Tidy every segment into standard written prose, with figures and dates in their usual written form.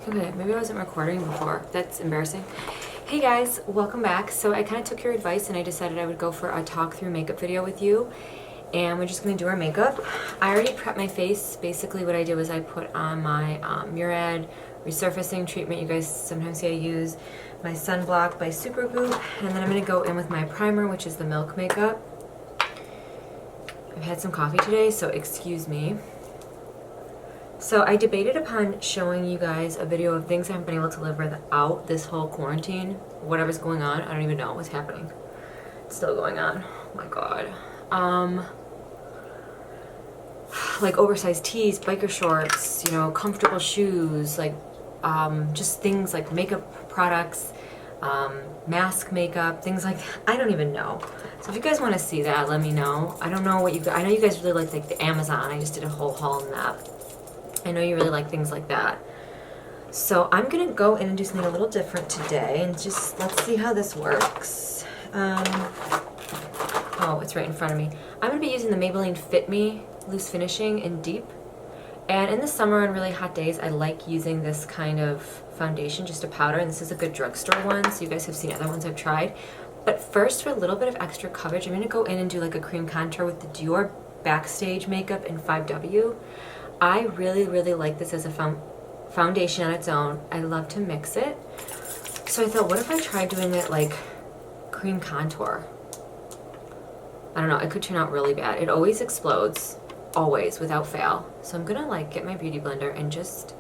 Okay, maybe I wasn't recording before. That's embarrassing. Hey guys, welcome back. So I kind of took your advice and I decided I would go for a talk through makeup video with you. And we're just going to do our makeup. I already prepped my face. Basically what I did was I put on my Murad resurfacing treatment you guys sometimes see I use, my sunblock by Supergoop, and then I'm going to go in with my primer, which is the Milk Makeup. I've had some coffee today, so excuse me. So I debated upon showing you guys a video of things I haven't been able to live without this whole quarantine. Whatever's going on, I don't even know what's happening. It's still going on. Oh my god. Like oversized tees, biker shorts, you know, comfortable shoes, like just things like makeup products, mask makeup, things like that. I don't even know. So if you guys want to see that, let me know. I don't know what you guys, I know you guys really like the Amazon. I just did a whole haul on that. I know you really like things like that. So I'm gonna go in and do something a little different today and just let's see how this works. Oh, it's right in front of me. I'm gonna be using the Maybelline Fit Me Loose Finishing in Deep. And in the summer and really hot days, I like using this kind of foundation, just a powder, and this is a good drugstore one, so you guys have seen other ones I've tried. But first, for a little bit of extra coverage, I'm gonna go in and do like a cream contour with the Dior Backstage Makeup in 5W. I really, really like this as a foundation on its own. I love to mix it. So I thought, what if I tried doing it like cream contour? I don't know, it could turn out really bad. It always explodes, always, without fail. So I'm gonna like get my beauty blender and just,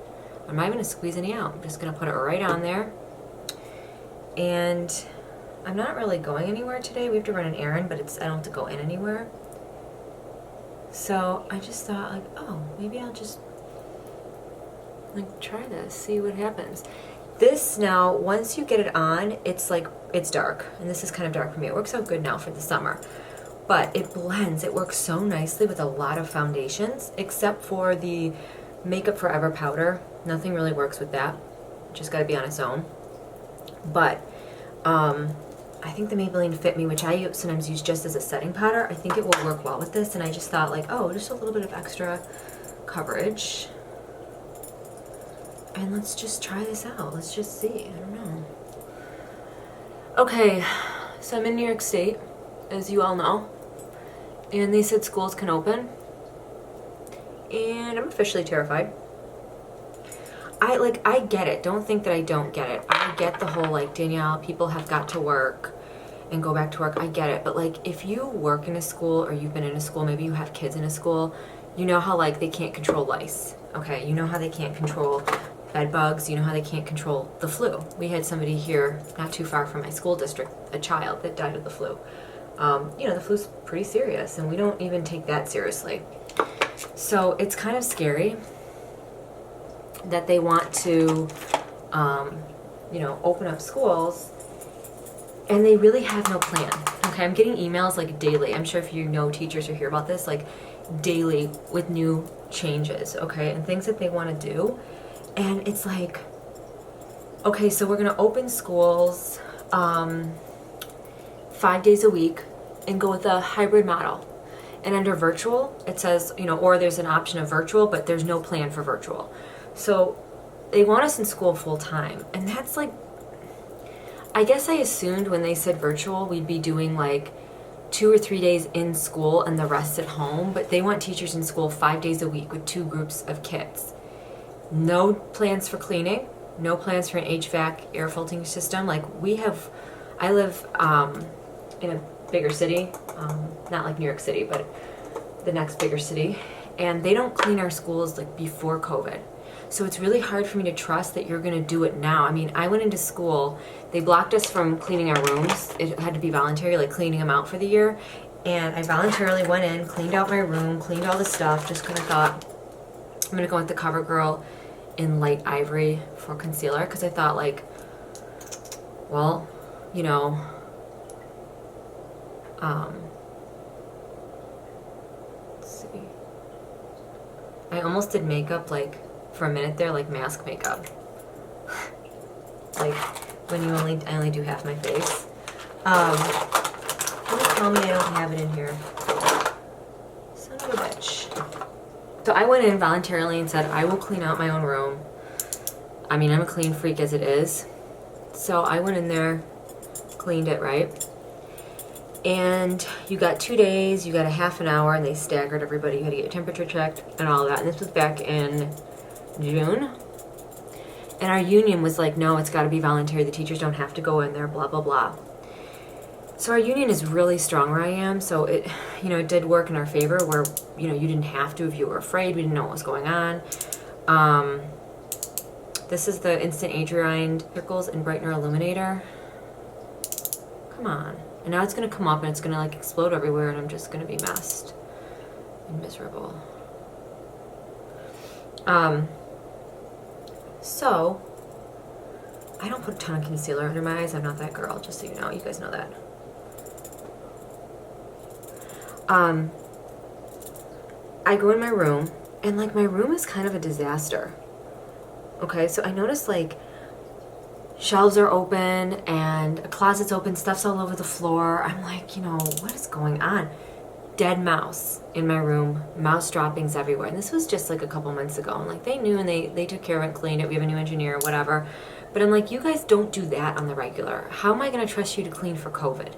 I'm not even gonna squeeze any out. I'm just gonna put it right on there. And I'm not really going anywhere today. We have to run an errand, but I don't have to go in anywhere. So I just thought like, oh, maybe I'll just like try this, see what happens. This now, once you get it on, it's like, it's dark. And this is kind of dark for me. It works out good now for the summer. But it blends, it works so nicely with a lot of foundations, except for the Makeup Forever powder. Nothing really works with that. Just gotta be on its own. But I think the Maybelline Fit Me, which I sometimes use just as a setting powder, I think it will work well with this. And I just thought like, oh, just a little bit of extra coverage. And let's just try this out. Let's just see. I don't know. Okay, so I'm in New York State, as you all know. And they said schools can open. And I'm officially terrified. I get it. Don't think that I don't get it. I get the whole like, Danielle, people have got to work and go back to work. I get it. But like, if you work in a school or you've been in a school, maybe you have kids in a school, you know how like they can't control lice. Okay, you know how they can't control bed bugs. You know how they can't control the flu. We had somebody here not too far from my school district, a child that died of the flu. You know, the flu's pretty serious and we don't even take that seriously. So it's kind of scary that they want to, you know, open up schools and they really have no plan. Okay, I'm getting emails like daily. I'm sure if you know teachers or hear about this, like daily with new changes, okay, and things that they want to do. And it's like, okay, so we're going to open schools 5 days a week and go with a hybrid model. And under virtual, it says, you know, or there's an option of virtual, but there's no plan for virtual. So they want us in school full time. And that's like, I guess I assumed when they said virtual, we'd be doing like 2 or 3 days in school and the rest at home. But they want teachers in school 5 days a week with 2 groups of kids. No plans for cleaning, no plans for an HVAC air filtering system. Like I live in a bigger city, not like New York City, but the next bigger city. And they don't clean our schools like before COVID. So it's really hard for me to trust that you're gonna do it now. I mean, I went into school, they blocked us from cleaning our rooms. It had to be voluntary, like cleaning them out for the year. And I voluntarily went in, cleaned out my room, cleaned all the stuff, just kind of thought, I'm gonna go with the CoverGirl in light ivory for concealer, because I thought like, well, you know, let's see. I almost did makeup like for a minute there, like mask makeup. Like when I only do half my face. Don't tell me I don't have it in here. Son of a bitch. So I went in voluntarily and said, I will clean out my own room. I mean, I'm a clean freak as it is. So I went in there, cleaned it, right? And you got 2 days, you got a half an hour, and they staggered everybody. You had to get your temperature checked and all that. And this was back in June. And our union was like, no, it's got to be voluntary. The teachers don't have to go in there, blah, blah, blah. So our union is really strong where I am. So it, it did work in our favor where, you didn't have to if you were afraid. We didn't know what was going on. This is the Instant Age Rewind Circles and Brightener Illuminator. Come on. And now it's going to come up and it's going to like explode everywhere and I'm just going to be messed and miserable. So, I don't put a ton of concealer under my eyes. I'm not that girl, just so you know. You guys know that. I go in my room, and like my room is kind of a disaster. Okay, so I noticed like shelves are open and a closet's open, stuff's all over the floor. I'm like, what is going on? Dead mouse in my room, mouse droppings everywhere. And this was just like a couple months ago. And like they knew and they took care of it, cleaned it. We have a new engineer, whatever. But I'm like, you guys don't do that on the regular. How am I going to trust you to clean for COVID?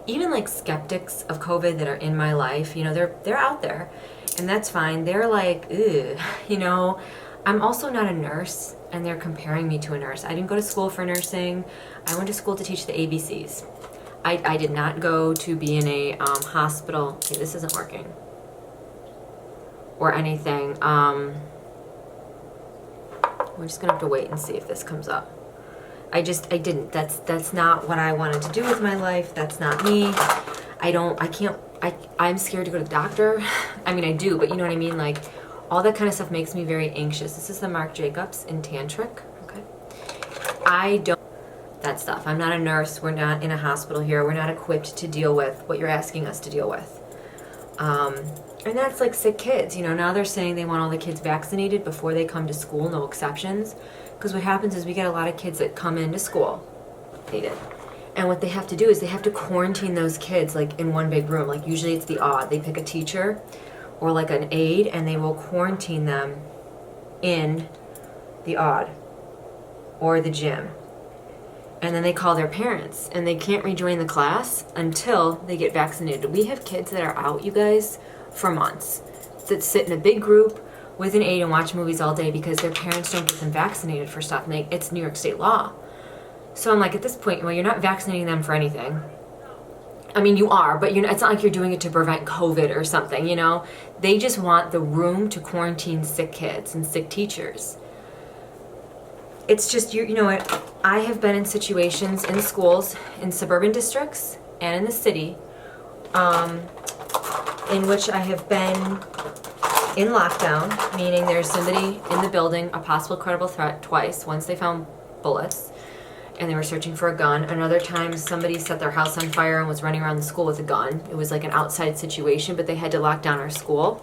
Even like skeptics of COVID that are in my life, they're out there. And that's fine. They're like, ugh, I'm also not a nurse and they're comparing me to a nurse. I didn't go to school for nursing. I went to school to teach the ABCs. I did not go to be in a hospital. Okay, this isn't working. Or anything. We're just gonna have to wait and see if this comes up. I didn't. That's not what I wanted to do with my life. That's not me. I'm scared to go to the doctor. I mean, I do, but you know what I mean? Like, all that kind of stuff makes me very anxious. This is the Marc Jacobs in Tantric, okay? I don't that stuff. I'm not a nurse. We're not in a hospital here. We're not equipped to deal with what you're asking us to deal with. And that's like sick kids. Now they're saying they want all the kids vaccinated before they come to school, no exceptions. Because what happens is we get a lot of kids that come into school. And what they have to do is they have to quarantine those kids like in one big room. Like usually it's the odd. They pick a teacher or like an aide and they will quarantine them in the odd or the gym. And then they call their parents and they can't rejoin the class until they get vaccinated. We have kids that are out, you guys, for months that sit in a big group with an aide and watch movies all day because their parents don't get them vaccinated for stuff. And it's New York State law. So I'm like, at this point, well, you're not vaccinating them for anything. I mean, you are, but it's not like you're doing it to prevent COVID or something, They just want the room to quarantine sick kids and sick teachers. It's just, you know what, I have been in situations in schools, in suburban districts, and in the city, in which I have been in lockdown, meaning there's somebody in the building, a possible credible threat twice. Once they found bullets, and they were searching for a gun. Another time, somebody set their house on fire and was running around the school with a gun. It was like an outside situation, but they had to lock down our school.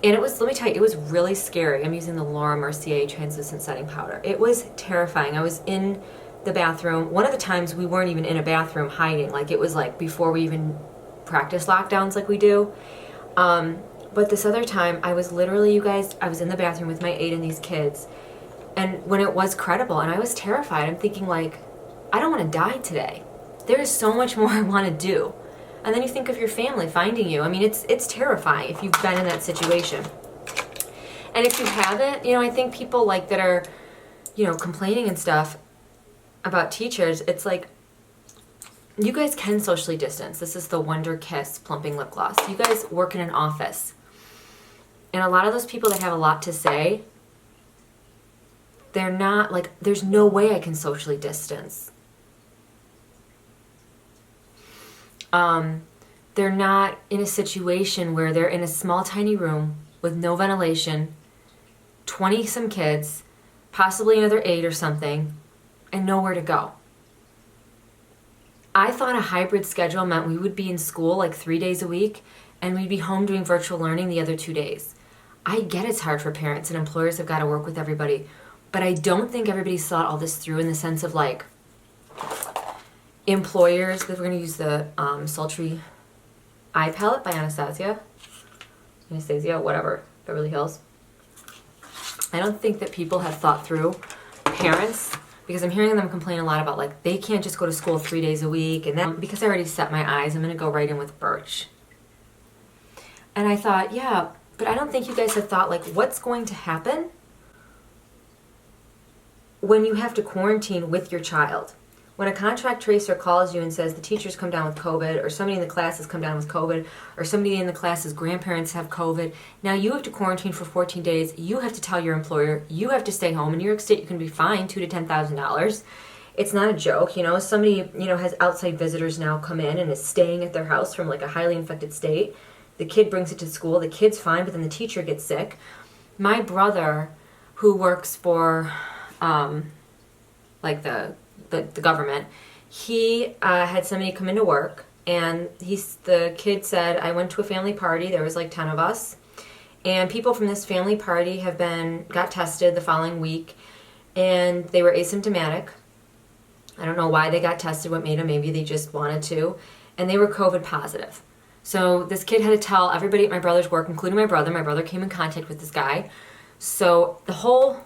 And it was, let me tell you, it was really scary. I'm using the Laura Mercier translucent setting powder. It was terrifying. I was in the bathroom. One of the times we weren't even in a bathroom hiding. Like it was like before we even practice lockdowns like we do. But this other time, I was literally, you guys, I was in the bathroom with my aide and these kids. And when it was credible, and I was terrified, I'm thinking like, I don't want to die today. There is so much more I want to do. And then you think of your family finding you. I mean, it's terrifying if you've been in that situation. And if you haven't, I think people like that are, complaining and stuff about teachers, it's like, you guys can socially distance. This is the Wonder Kiss Plumping Lip Gloss. You guys work in an office. And a lot of those people that have a lot to say, they're not like, there's no way I can socially distance. They're not in a situation where they're in a small tiny room with no ventilation, 20 some kids, possibly another 8 or something, and nowhere to go. I thought a hybrid schedule meant we would be in school like 3 days a week and we'd be home doing virtual learning the other 2 days. I get it's hard for parents and employers have got to work with everybody, but I don't think everybody's thought all this through in the sense of like employers, that we're going to use the Sultry Eye Palette by Anastasia, whatever, Beverly Hills. I don't think that people have thought through parents, because I'm hearing them complain a lot about like they can't just go to school 3 days a week. And then because I already set my eyes, I'm going to go right in with Birch. And I thought, yeah, but I don't think you guys have thought like what's going to happen when you have to quarantine with your child. When a contract tracer calls you and says the teachers come down with COVID, or somebody in the class has come down with COVID, or somebody in the class's grandparents have COVID, now you have to quarantine for 14 days. You have to tell your employer. You have to stay home. In New York State, you can be fined $2,000 to $10,000. It's not a joke. You know, somebody, you know, has outside visitors now come in and is staying at their house from like a highly infected state. The kid brings it to school. The kid's fine, but then the teacher gets sick. My brother, who works for like the government, he had somebody come into work, and the kid said, I went to a family party, there was like 10 of us, and people from this family party got tested the following week, and they were asymptomatic. I don't know why they got tested, what made them, maybe they just wanted to, and they were COVID positive. So this kid had to tell everybody at my brother's work, including my brother came in contact with this guy, so the whole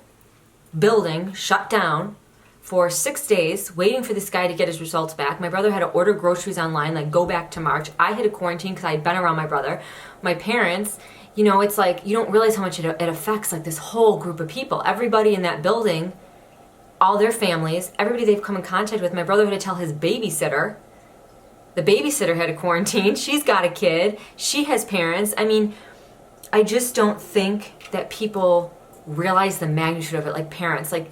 building shut down for 6 days, waiting for this guy to get his results back. My brother had to order groceries online, like go back to March. I had to quarantine because I had been around my brother. My parents, you know, it's like you don't realize how much it affects like this whole group of people. Everybody in that building, all their families, everybody they've come in contact with. My brother had to tell his babysitter. The babysitter had to quarantine. She's got a kid. She has parents. I mean, I just don't think that people realize the magnitude of it, like parents. Like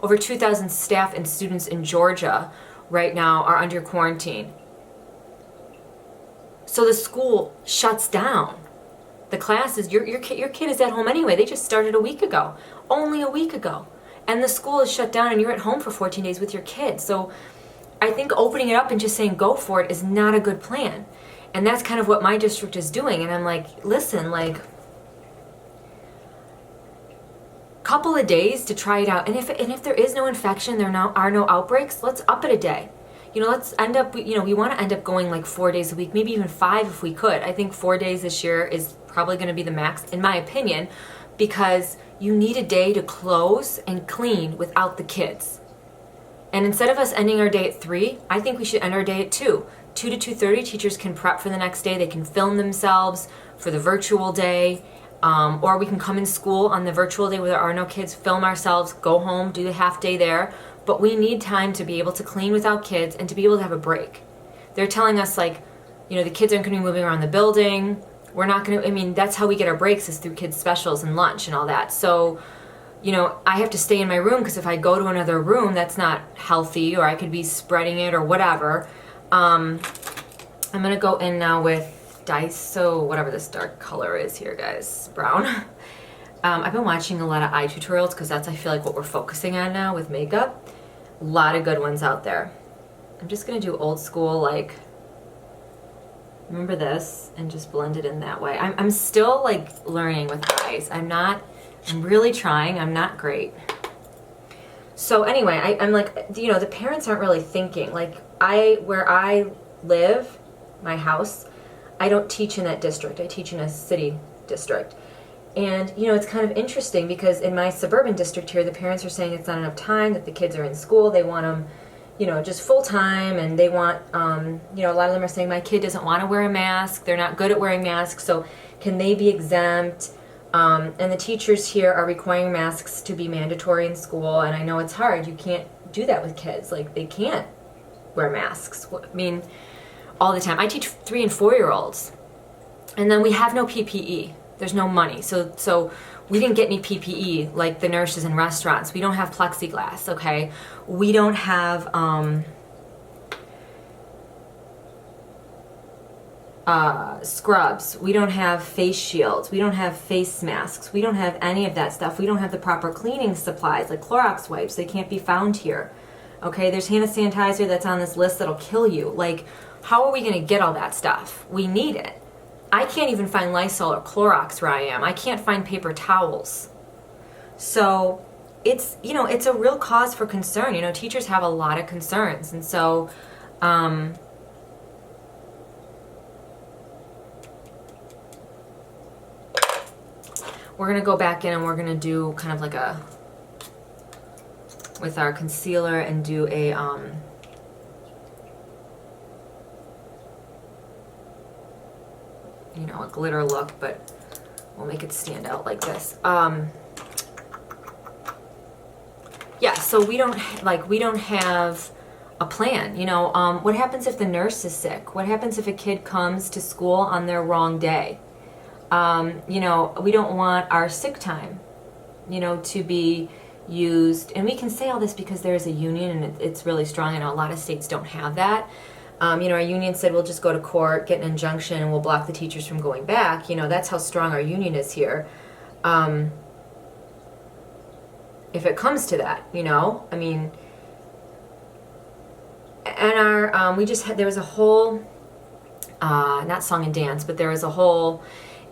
over 2,000 staff and students in Georgia right now are under quarantine. So the school shuts down. The classes, your kid is at home anyway. They just started a week ago, only a week ago. And the school is shut down and you're at home for 14 days with your kid. So I think opening it up and just saying go for it is not a good plan. And that's kind of what my district is doing. And I'm like, listen, like, couple of days to try it out, and if there is no infection, there are no outbreaks, let's up it a day. You know, let's end up, you know, we want to end up going like 4 days a week, maybe even 5 if we could. I think 4 days this year is probably going to be the max, in my opinion, because you need a day to close and clean without the kids. And instead of us ending our day at 3, I think we should end our day at 2. 2 to 2:30, teachers can prep for the next day. They can film themselves for the virtual day. Or we can come in school on the virtual day where there are no kids, film ourselves, go home, do the half day there. But we need time to be able to clean without kids and to be able to have a break. They're telling us like, you know, the kids aren't going to be moving around the building. We're not going to, I mean, that's how we get our breaks is through kids' specials and lunch and all that. So, you know, I have to stay in my room because if I go to another room, that's not healthy, or I could be spreading it or whatever. I'm going to go in now with so whatever this dark color is here, guys, brown. I've been watching a lot of eye tutorials because that's, I feel like, what we're focusing on now with makeup. A lot of good ones out there. I'm just going to do old school, like, remember this, and just blend it in that way. I'm still, like, learning with eyes. I'm really trying. I'm not great. So anyway, I'm like, you know, the parents aren't really thinking. Like, where I live, my house, I don't teach in that district. I teach in a city district. And, you know, it's kind of interesting because in my suburban district here, the parents are saying it's not enough time, that the kids are in school. They want them, you know, just full time, and they want, you know, a lot of them are saying my kid doesn't want to wear a mask. They're not good at wearing masks, so can they be exempt? And the teachers here are requiring masks to be mandatory in school, and I know it's hard. You can't do that with kids. Like, they can't wear masks. I mean, all the time. I teach 3 and 4-year-olds, and then we have no PPE. There's no money, so we didn't get any PPE like the nurses in restaurants. We don't have plexiglass, okay? We don't have scrubs. We don't have face shields. We don't have face masks. We don't have any of that stuff. We don't have the proper cleaning supplies like Clorox wipes. They can't be found here, okay? There's hand sanitizer that's on this list that'll kill you. Like, how are we going to get all that stuff? We need it. I can't even find Lysol or Clorox where I am. I can't find paper towels. So it's, you know, it's a real cause for concern. You know, teachers have a lot of concerns. And so, we're going to go back in and we're going to do kind of like a with our concealer and do a you know, a glitter look, but we'll make it stand out like this. Yeah, so we don't have a plan. You know, what happens if the nurse is sick? What happens if a kid comes to school on their wrong day? You know, we don't want our sick time, you know, to be used. And we can say all this because there is a union and it's really strong. I know a lot of states don't have that. You know, our union said we'll just go to court, get an injunction, and we'll block the teachers from going back. You know, that's how strong our union is here. If it comes to that, you know, I mean, and our, we just had, there was a whole, not song and dance, but there was a whole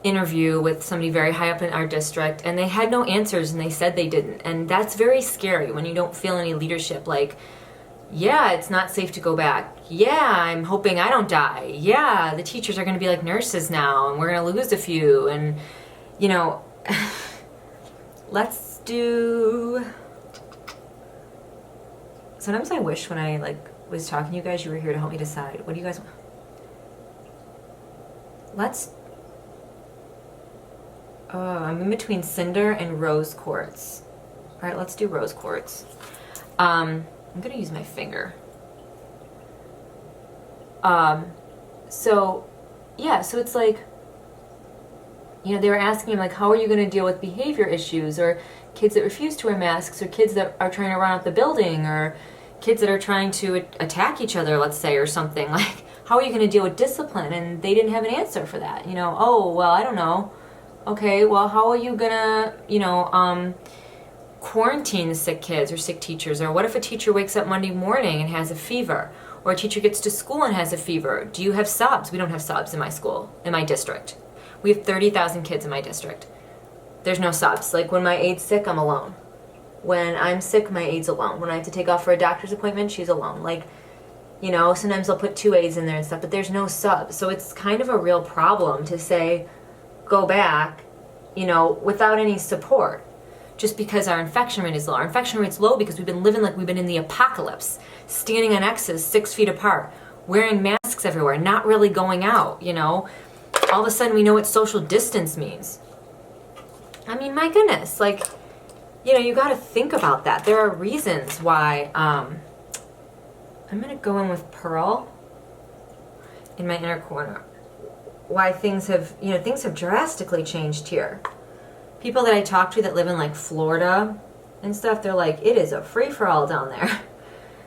interview with somebody very high up in our district, and they had no answers, and they said they didn't. And that's very scary when you don't feel any leadership. Like, yeah, it's not safe to go back. Yeah, I'm hoping I don't die. Yeah, the teachers are going to be like nurses now, and we're going to lose a few. And, you know, let's do... Sometimes I wish when I, like, was talking to you guys, you were here to help me decide. What do you guys want? Let's... I'm in between cinder and rose quartz. All right, let's do rose quartz. I'm going to use my finger. So, yeah, so it's like, you know, they were asking him, like, how are you going to deal with behavior issues, or kids that refuse to wear masks, or kids that are trying to run out the building, or kids that are trying to attack each other, let's say, or something. Like, how are you going to deal with discipline? And they didn't have an answer for that. You know, oh, well, I don't know. Okay, well, how are you going to, you know, quarantine the sick kids or sick teachers? Or what if a teacher wakes up Monday morning and has a fever? Or a teacher gets to school and has a fever? Do you have subs? We don't have subs in my school, in my district. We have 30,000 kids in my district. There's no subs. Like, when my aide's sick, I'm alone. When I'm sick, my aide's alone. When I have to take off for a doctor's appointment, she's alone. Like, you know, sometimes I'll put 2 aides in there and stuff, but there's no subs. So it's kind of a real problem to say, go back, you know, without any support. Just because our infection rate is low. Our infection rate's low because we've been living like we've been in the apocalypse. Standing on X's 6 feet apart. Wearing masks everywhere. Not really going out, you know. All of a sudden we know what social distance means. I mean, my goodness. Like, you know, you got to think about that. There are reasons why. I'm going to go in with Pearl in my inner corner. Why things have, you know, things have drastically changed here. People that I talk to that live in like Florida and stuff, they're like, it is a free-for-all down there.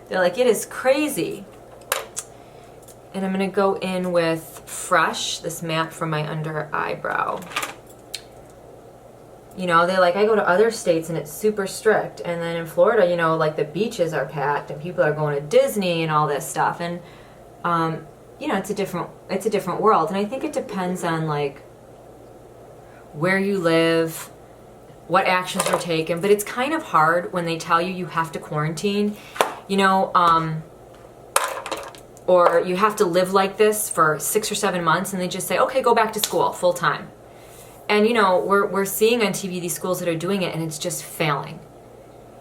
They're like, it is crazy. And I'm going to go in with Fresh, this matte from my under eyebrow. You know, they're like, I go to other states and it's super strict. And then in Florida, you know, like the beaches are packed and people are going to Disney and all this stuff. And, you know, it's a different world. And I think it depends on like where you live, what actions are taken. But it's kind of hard when they tell you you have to quarantine, you know, or you have to live like this for 6 or 7 months, and they just say, okay, go back to school full time. And, you know, we're seeing on TV these schools that are doing it, and it's just failing.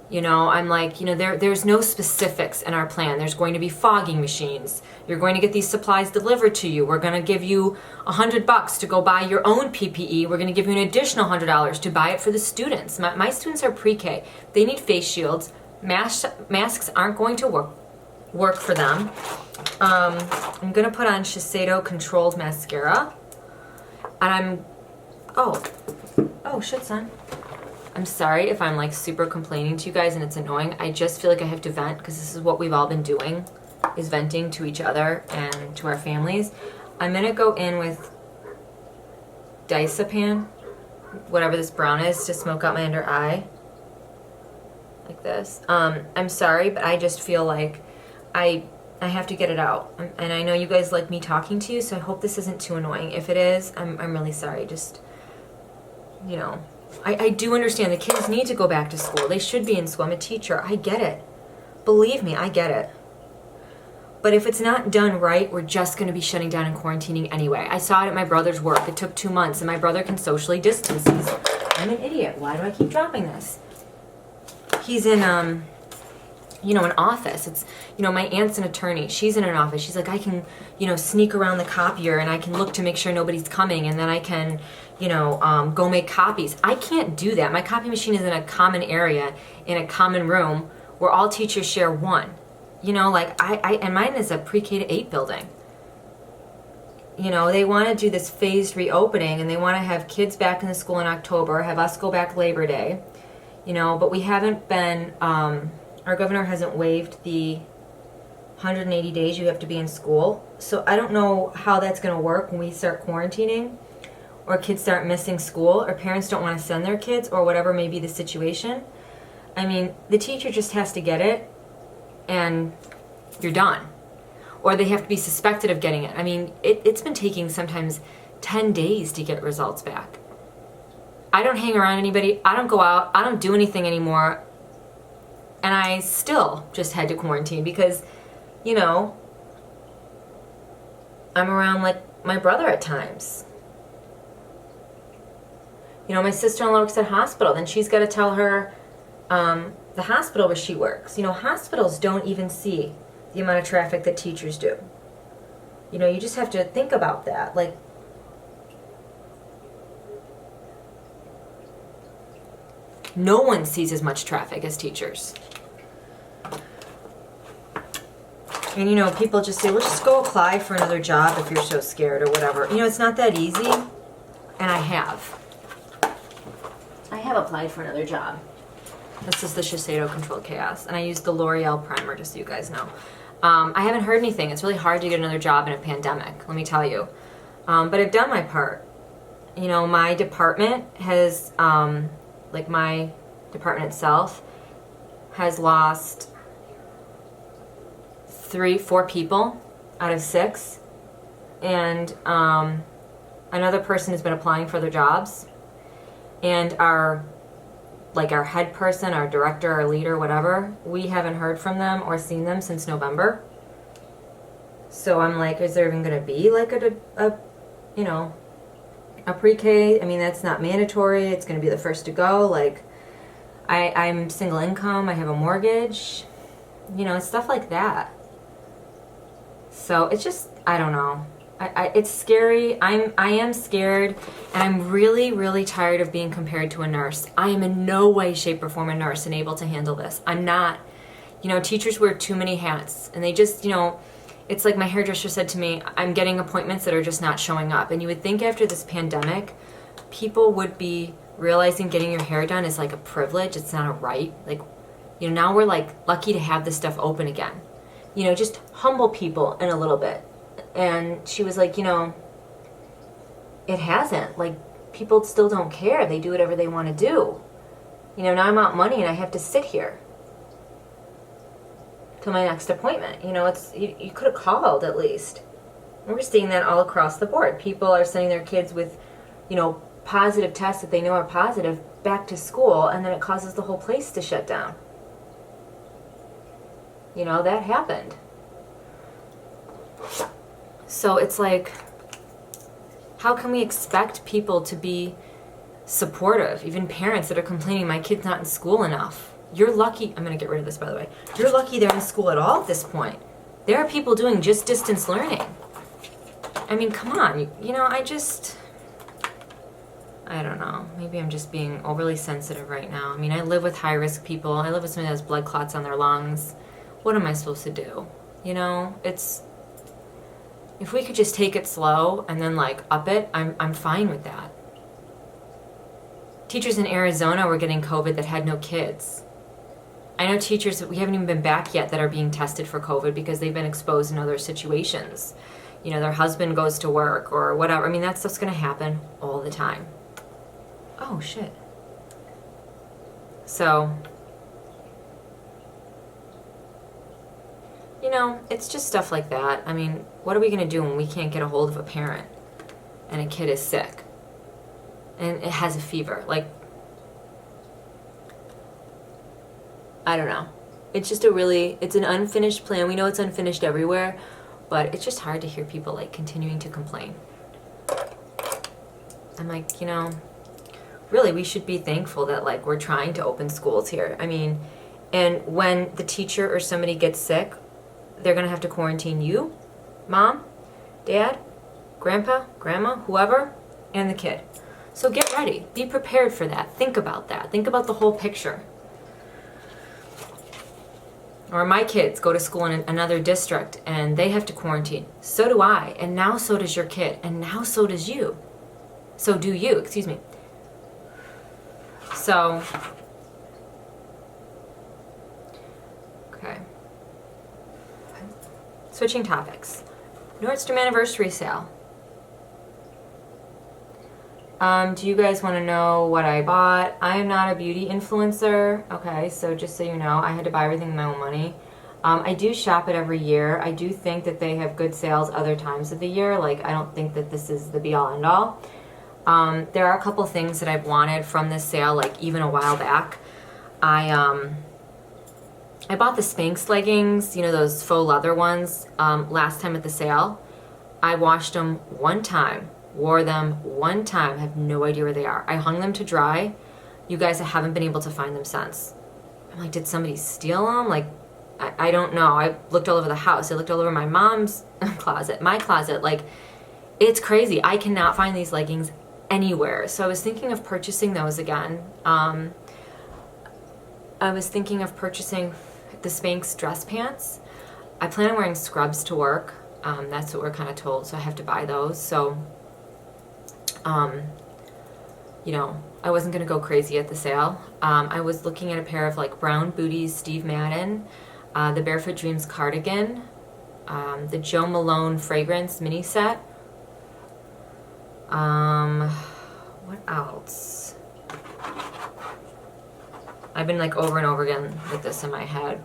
You know, I'm like, you know, there's no specifics in our plan. There's going to be fogging machines. You're going to get these supplies delivered to you. We're going to give you $100 to go buy your own PPE. We're going to give you an additional $100 to buy it for the students. My students are pre-K. They need face shields. Masks aren't going to work for them. I'm going to put on Shiseido Controlled Mascara. And oh shit, son. I'm sorry if I'm like super complaining to you guys and it's annoying. I just feel like I have to vent because this is what we've all been doing, is venting to each other and to our families. I'm going to go in with Diazepam, whatever this brown is, to smoke out my under eye. Like this. I'm sorry, but I just feel like I have to get it out. And I know you guys like me talking to you, so I hope this isn't too annoying. If it is, I'm really sorry. Just, you know, I do understand the kids need to go back to school. They should be in school. I'm a teacher. I get it. Believe me, I get it. But if it's not done right, we're just going to be shutting down and quarantining anyway. I saw it at my brother's work. It took 2 months, and my brother can socially distance. I'm an idiot. Why do I keep dropping this? He's in an office. It's, my aunt's an attorney. She's in an office. She's like, I can, sneak around the copier and I can look to make sure nobody's coming, and then I can, go make copies. I can't do that. My copy machine is in a common area, in a common room where all teachers share one. And mine is a pre-K to 8 building. They want to do this phased reopening, and they want to have kids back in the school in October, have us go back Labor Day, but we haven't been, our governor hasn't waived the 180 days you have to be in school. So I don't know how that's going to work when we start quarantining, or kids start missing school, or parents don't want to send their kids, or whatever may be the situation. I mean, the teacher just has to get it, and you're done. Or they have to be suspected of getting it. I mean, it's been taking sometimes 10 days to get results back. I don't hang around anybody. I don't go out. I don't do anything anymore. And I still just had to quarantine because, I'm around like my brother at times. My sister-in-law works at a hospital. Then she's got to tell her the hospital where she works. Hospitals don't even see the amount of traffic that teachers do. You just have to think about that. Like, no one sees as much traffic as teachers. And people just say, well, just go apply for another job if you're so scared or whatever. It's not that easy. And I have applied for another job. This is the Shiseido Controlled Chaos. And I used the L'Oreal primer, just so you guys know. I haven't heard anything. It's really hard to get another job in a pandemic, let me tell you. But I've done my part. My department has, my department itself has lost 4 people out of 6. And another person has been applying for their jobs. And our head person, our director, our leader, whatever, we haven't heard from them or seen them since November. So I'm like, is there even going to be like a pre-K? I mean, that's not mandatory. It's going to be the first to go. Like, I'm single income. I have a mortgage. Stuff like that. So it's just, I don't know. It's scary. I am scared, and I'm really, really tired of being compared to a nurse. I am in no way, shape, or form a nurse and able to handle this. I'm not. Teachers wear too many hats, and they just, it's like my hairdresser said to me, I'm getting appointments that are just not showing up. And you would think after this pandemic, people would be realizing getting your hair done is like a privilege. It's not a right. Like, now we're like lucky to have this stuff open again. Just humble people in a little bit. And she was like, it hasn't. Like, people still don't care. They do whatever they want to do. Now I'm out money and I have to sit here till my next appointment. You could have called at least. And we're seeing that all across the board. People are sending their kids with, positive tests that they know are positive back to school, and then it causes the whole place to shut down. That happened. So it's like, how can we expect people to be supportive? Even parents that are complaining, my kid's not in school enough. You're lucky. I'm going to get rid of this, by the way. You're lucky they're in school at all at this point. There are people doing just distance learning. I mean, come on. I don't know. Maybe I'm just being overly sensitive right now. I mean, I live with high-risk people. I live with somebody that has blood clots on their lungs. What am I supposed to do? If we could just take it slow and then up it, I'm fine with that. Teachers in Arizona were getting COVID that had no kids. I know teachers that we haven't even been back yet that are being tested for COVID because they've been exposed in other situations. Their husband goes to work or whatever. I mean, that stuff's going to happen all the time. Oh, shit. So, it's just stuff like that. I mean, what are we going to do when we can't get a hold of a parent and a kid is sick and it has a fever? I don't know. It's just it's an unfinished plan. We know it's unfinished everywhere, but it's just hard to hear people continuing to complain. I'm like, really, we should be thankful that we're trying to open schools here. I mean, And when the teacher or somebody gets sick, they're going to have to quarantine you, mom, dad, grandpa, grandma, whoever, and the kid. So get ready. Be prepared for that. Think about that. Think about the whole picture. Or my kids go to school in another district and they have to quarantine. So do I. And now so does your kid. And now so does you. So do you, excuse me. So, okay. Switching topics. Nordstrom Anniversary Sale. Do you guys want to know what I bought? I am not a beauty influencer. Okay, so just so you know, I had to buy everything with my own money. I do shop it every year. I do think that they have good sales other times of the year. Like, I don't think that this is the be-all, end-all. There are a couple things that I've wanted from this sale, like even a while back. I bought the Spanx leggings, you know, those faux leather ones, last time at the sale. I washed them one time. Wore them one time, have no idea where they are. I hung them to dry. You guys, I haven't been able to find them since. I'm like, did somebody steal them? Like, I don't know. I looked all over the house. I looked all over my mom's closet, my closet. Like, it's crazy. I cannot find these leggings anywhere. So I was thinking of purchasing those again. I was thinking of purchasing the Spanx dress pants. I plan on wearing scrubs to work. That's what we're kind of told, so I have to buy those. So you know, I wasn't going to go crazy at the sale. I was looking at a pair of like brown booties, Steve Madden, the Barefoot Dreams cardigan, the Joe Malone fragrance mini set. What else? I've been like over and over again with this in my head.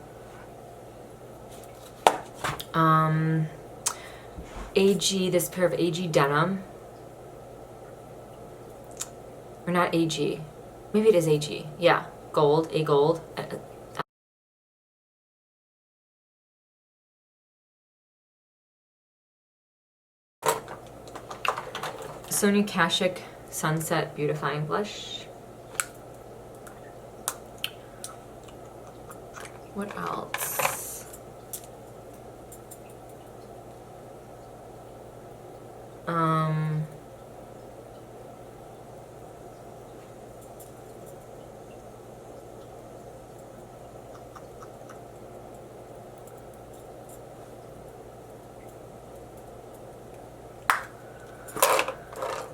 This pair of AG denim. Or not AG. Maybe it is AG. Yeah, gold, a gold. Sonia Kashuk Sunset Beautifying Blush. What else?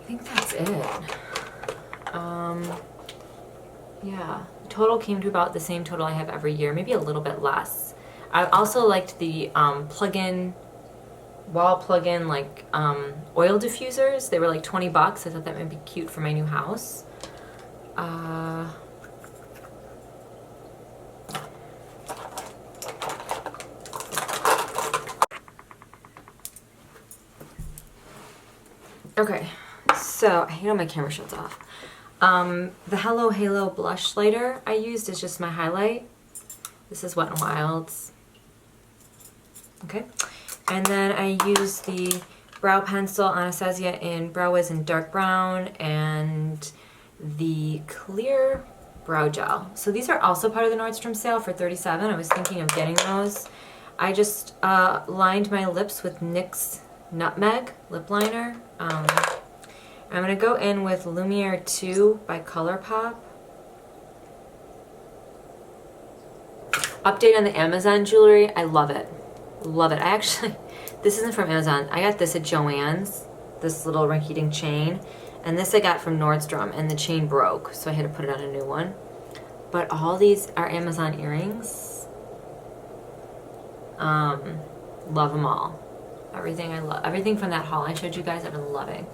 I think that's it. Yeah, total came to about the same total I have every year, maybe a little bit less. I also liked the plug-in, wall plug-in, like oil diffusers. They were like 20 bucks. I thought that might be cute for my new house. Okay, so I hate how my camera shuts off. The Hello Halo blush lighter I used is just my highlight. This is Wet n Wild's. Okay, and then I used the brow pencil Anastasia in Brow Wiz in dark brown and the clear brow gel. So these are also part of the Nordstrom sale for $37. I was thinking of getting those. I just lined my lips with NYX Nutmeg lip liner. I'm going to go in with Lumiere 2 by ColourPop. Update on the Amazon jewelry. I love it. Love it. I actually, this isn't from Amazon. I got this at Joann's, this little rinky-dink chain. And this I got from Nordstrom, and the chain broke, so I had to put it on a new one. But all these are Amazon earrings. Love them all. Everything I love. Everything from that haul I showed you guys, I've been loving.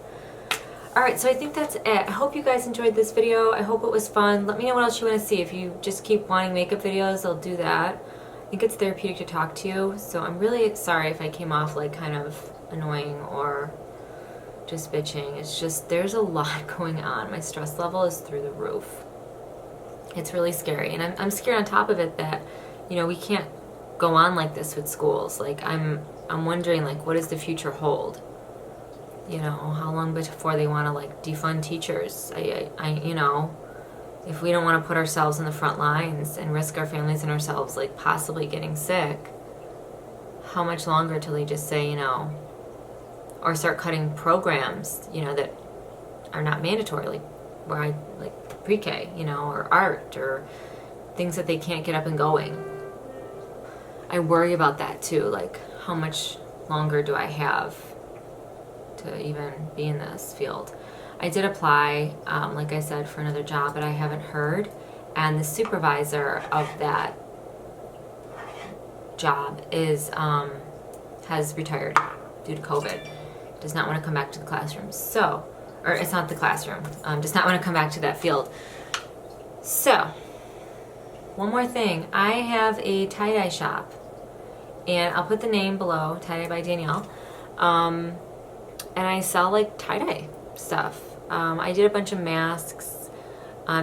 Alright, so I think that's it. I hope you guys enjoyed this video. I hope it was fun. Let me know what else you want to see. If you just keep wanting makeup videos, I'll do that. I think it's therapeutic to talk to you, so I'm really sorry if I came off like kind of annoying or just bitching. It's just, there's a lot going on. My stress level is through the roof. It's really scary, and I'm scared on top of it that, you know, we can't go on like this with schools. Like, I'm wondering, like, what does the future hold? You know, how long before they want to like defund teachers? You know, if we don't want to put ourselves in the front lines and risk our families and ourselves like possibly getting sick, how much longer till they just say, you know, or start cutting programs, you know, that are not mandatory, like where I like pre-K, you know, or art or things that they can't get up and going. I worry about that too, like how much longer do I have to even be in this field. I did apply, like I said, for another job, but I haven't heard. And the supervisor of that job is has retired due to COVID. Does not want to come back to the classroom. So, or it's not the classroom. Does not want to come back to that field. So, one more thing. I have a tie-dye shop, and I'll put the name below, Tie-Dye by Danielle. And I sell like tie-dye stuff. I did a bunch of masks,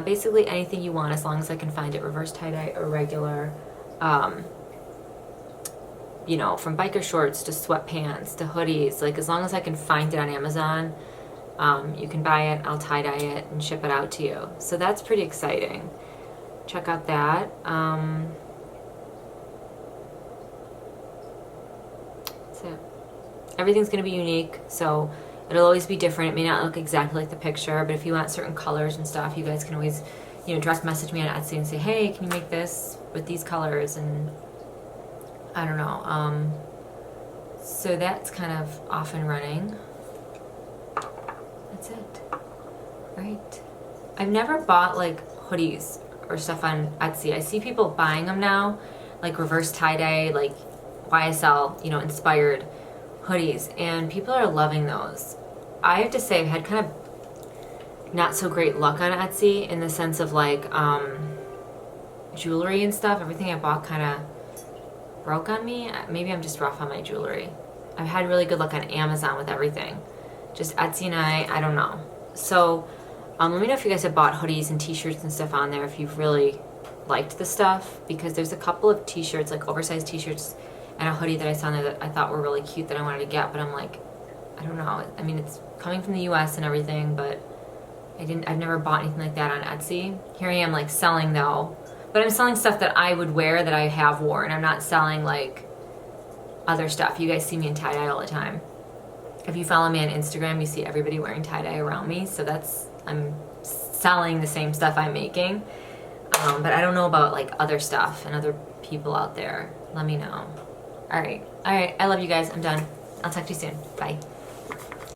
basically anything you want as long as I can find it, reverse tie-dye or regular, you know, from biker shorts to sweatpants to hoodies, like as long as I can find it on Amazon, you can buy it, I'll tie-dye it and ship it out to you. So that's pretty exciting. Check out that. That's it. Everything's going to be unique, so it'll always be different. It may not look exactly like the picture, but if you want certain colors and stuff, you guys can always, you know, direct message me on Etsy and say, hey, can you make this with these colors? And I don't know. So that's kind of off and running. That's it. Right. I've never bought like hoodies or stuff on Etsy. I see people buying them now, like reverse tie-dye, like YSL, you know, inspired hoodies, and people are loving those. I have to say I've had kind of not so great luck on Etsy in the sense of like jewelry and stuff. Everything I bought kind of broke on me. Maybe I'm just rough on my jewelry. I've had really good luck on Amazon with everything. Just Etsy and I don't know. So let me know if you guys have bought hoodies and t-shirts and stuff on there, if you've really liked the stuff, because there's a couple of t-shirts, like oversized t-shirts and a hoodie that I saw on there that I thought were really cute that I wanted to get, but I'm like, I don't know. I mean, it's coming from the US and everything, but I've never bought anything like that on Etsy. Here I am like selling though, but I'm selling stuff that I would wear that I have worn. I'm not selling like other stuff. You guys see me in tie-dye all the time. If you follow me on Instagram, you see everybody wearing tie-dye around me, so I'm selling the same stuff I'm making. But I don't know about like other stuff and other people out there. Let me know. All right. I love you guys. I'm done. I'll talk to you soon. Bye.